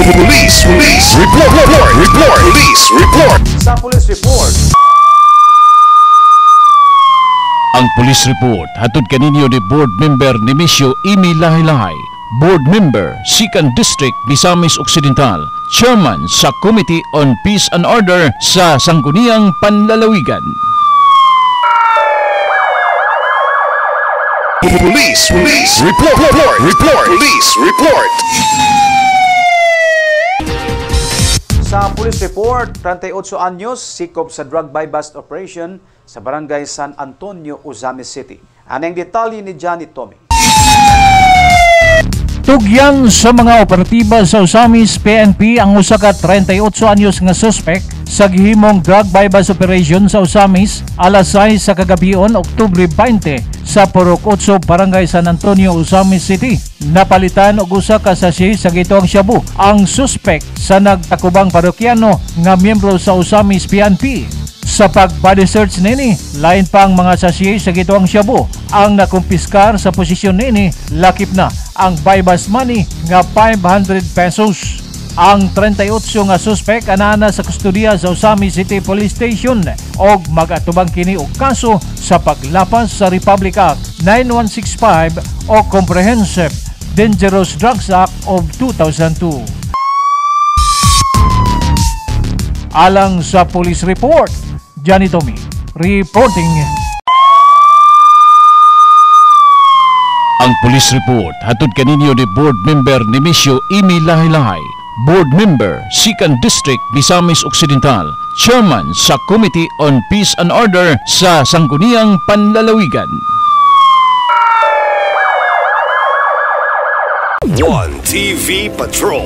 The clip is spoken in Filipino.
Police report. Police report. Sa police report. Ang police report hatod kaninyo ni board member Nemesio Imi Lahi-Lahi, board member 2nd District Misamis Occidental, chairman sa Committee on Peace and Order sa Sangguniang Panlalawigan. Police report. Police report. Sa police report, 38 anyos, sikop sa drug buy-bust operation sa barangay San Antonio, Ozamis City. Anong detalye ni Johnny Tommy. Tugyan sa mga operatiba sa Ozamis PNP ang usa ka 38 anyos nga suspect sa gihimong drug buy-bust operation sa Ozamis alas 6 sa kagabion, Oktubre 20 sa Purok 8, Barangay San Antonio, Ozamis City. Napalitan og usa ka sachet sa gitong shabu ang suspect sa nagtakubang parokyano nga miyembro sa Ozamis PNP. Sa pag-body search nini, lain pang mga sachet sa gitong shabu ang nakumpiskar sa posisyon nini, lakip na ang buy-bust money nga 500 pesos. Ang 38 nga suspect anana sa kustudiya sa Ozamis City Police Station og mag-atubang kini og kaso sa paglapas sa Republic Act 9165 o Comprehensive Dangerous Drugs Act of 2002. Alang sa police report, Johnny Tommy reporting. Ang police report hatod kaninyo ni board member Nemesio Imi Lahi-Lahi, board member 2nd District Misamis Occidental, chairman sa Committee on Peace and Order sa Sangguniang Panlalawigan. 1 TV Patrol.